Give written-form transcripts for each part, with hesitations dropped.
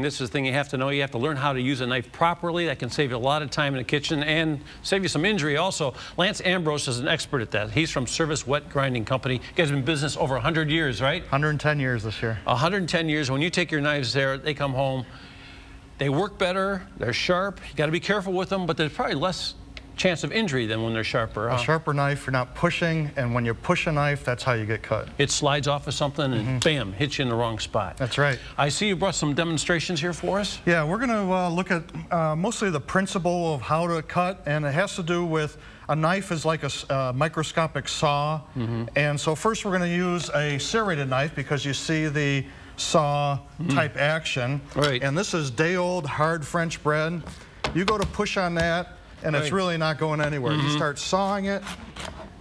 This is the thing you have to know. You have to learn how to use a knife properly. That can save you a lot of time in the kitchen and save you some injury also. Lance Ambrose is an expert at that. He's from Service Wet Grinding Company. You guys have been in business over 100 years, right? 110 years this year. 110 years. When you take your knives there, they come home. They work better. They're sharp. You got to be careful with them, but there's probably less chance of injury than when they're sharper. A sharper knife, you're not pushing, and when you push a knife, that's how you get cut. It slides off of something and bam, hits you in the wrong spot. That's right. I see you brought some demonstrations here for us. Yeah, we're going to look at mostly the principle of how to cut, and it has to do with a knife is like a microscopic saw. And so first we're going to use a serrated knife because you see the saw type action. Right. And this is day-old hard French bread. You go to push on that, and it's really not going anywhere. You start sawing it,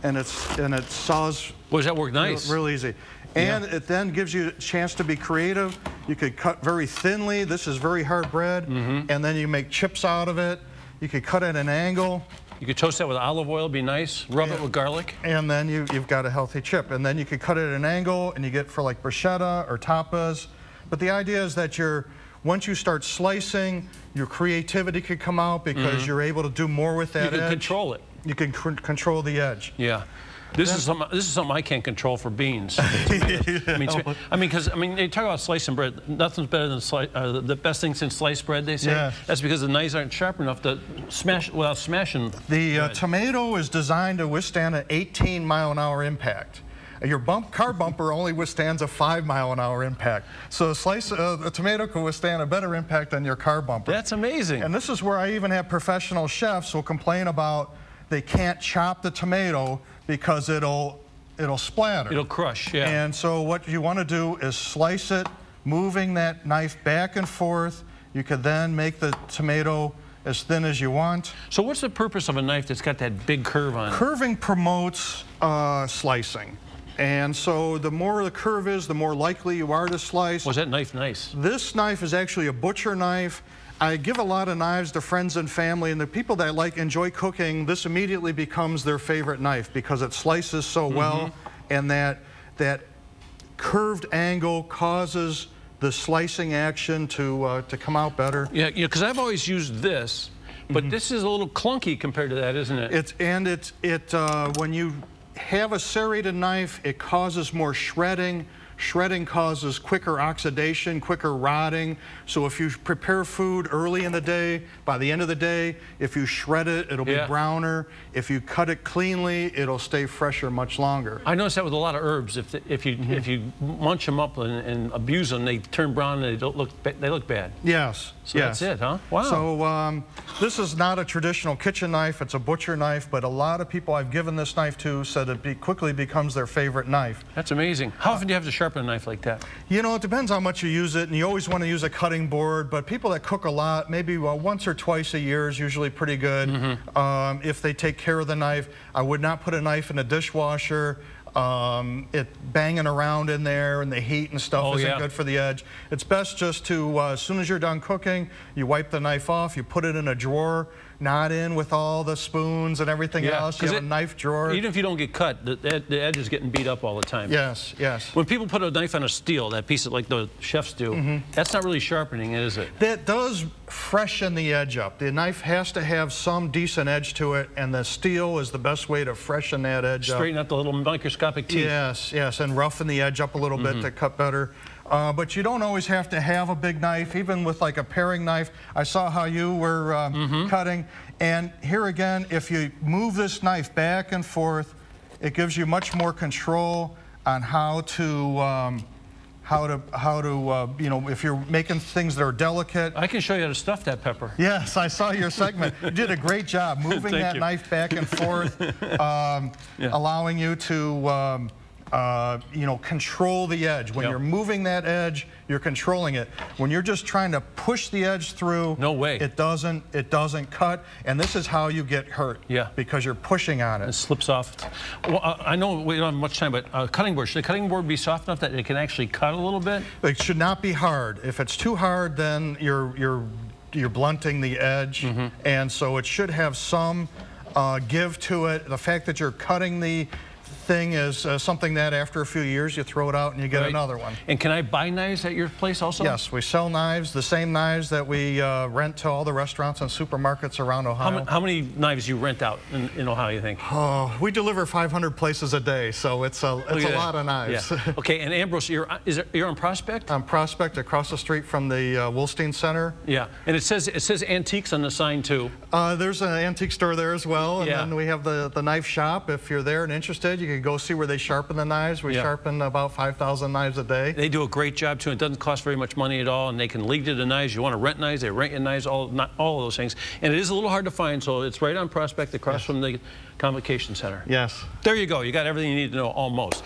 and it saws. Well, does that work nice? Real easy. And it then gives you a chance to be creative. You could cut very thinly. This is very hard bread. And then you make chips out of it. You could cut at an angle. You could toast that with olive oil, be nice. Rub it with garlic. And then you've got a healthy chip. And then you could cut it at an angle, and you get for like bruschetta or tapas. But the idea is that once you start slicing, your creativity could come out because you're able to do more with that edge. You can control it. You can control the edge. Yeah. This is something I can't control for beans. I mean, because they talk about slicing bread. Nothing's better than the best thing since sliced bread. They say that's because the knives aren't sharp enough to smash without smashing. The tomato is designed to withstand an 18-mile-an-hour impact. Your car bumper only withstands a 5-mile-an-hour impact. So a tomato can withstand a better impact than your car bumper. That's amazing. And this is where I even have professional chefs who complain about they can't chop the tomato because it'll splatter. It'll crush, yeah. And so what you want to do is slice it, moving that knife back and forth. You could then make the tomato as thin as you want. So what's the purpose of a knife that's got that big curve on it? Curving promotes slicing. And so the more the curve is, the more likely you are to slice. Was that knife nice? This knife is actually a butcher knife. I give a lot of knives to friends and family, and the people that enjoy cooking, this immediately becomes their favorite knife because it slices so well, and that curved angle causes the slicing action to come out better. Yeah, because I've always used this, but this is a little clunky compared to that, isn't it? When you have a serrated knife, it causes more shredding. Shredding causes quicker oxidation, quicker rotting. So if you prepare food early in the day, by the end of the day, if you shred it, it'll be browner. If you cut it cleanly, it'll stay fresher much longer. I noticed that with a lot of herbs. If you munch them up and abuse them, they turn brown and they look bad. Yes. So that's it, huh? Wow. So this is not a traditional kitchen knife. It's a butcher knife, but a lot of people I've given this knife to said it quickly becomes their favorite knife. That's amazing. How often do you have to sharpen a knife like that? You know, it depends how much you use it, and you always want to use a cutting board, but people that cook a lot, maybe once or twice a year is usually pretty good. If they take care of the knife, I would not put a knife in a dishwasher. It banging around in there and the heat and stuff isn't good for the edge. It's best just to, as soon as you're done cooking, you wipe the knife off, you put it in a drawer, not in with all the spoons and everything else. You have a knife drawer. Even if you don't get cut, the edge is getting beat up all the time. Yes, yes. When people put a knife on a steel, that piece like the chefs do, that's not really sharpening, is it? That does freshen the edge up. The knife has to have some decent edge to it, and the steel is the best way to freshen that edge up. Straighten out the little microscopic teeth. Yes, yes, and roughen the edge up a little bit to cut better. But you don't always have to have a big knife, even with like a paring knife. I saw how you were cutting. And here again, if you move this knife back and forth, it gives you much more control on how to you know, if you're making things that are delicate. I can show you how to stuff that pepper. Yes, I saw your segment. You did a great job moving that knife back and forth, allowing you to you know, control the edge. When you're moving that edge, you're controlling it. When you're just trying to push the edge through, no way. It doesn't cut, and this is how you get hurt. Yeah. Because you're pushing on it. It slips off. Well, I know we don't have much time, but cutting board, should the cutting board be soft enough that it can actually cut a little bit? It should not be hard. If it's too hard, then you're blunting the edge, and so it should have some give to it. The fact that you're cutting the thing is something that after a few years you throw it out and you get another one. And can I buy knives at your place also? Yes, we sell knives, the same knives that we rent to all the restaurants and supermarkets around Ohio. How many knives you rent out in Ohio, you think? Oh, we deliver 500 places a day, so it's a lot of knives. Yeah. Okay, and Ambrose, you're on Prospect? On Prospect, across the street from the Wolstein Center. Yeah, and it says antiques on the sign too. There's an antique store there as well, and then we have the knife shop. If you're there and interested, you can go see where they sharpen the knives. We sharpen about 5,000 knives a day. They do a great job too. It doesn't cost very much money at all, and they can lead you to knives. You want to rent knives, they rent you knives, all of those things. And it is a little hard to find, so it's right on Prospect across from the Convocation Center. Yes. There you go. You got everything you need to know almost.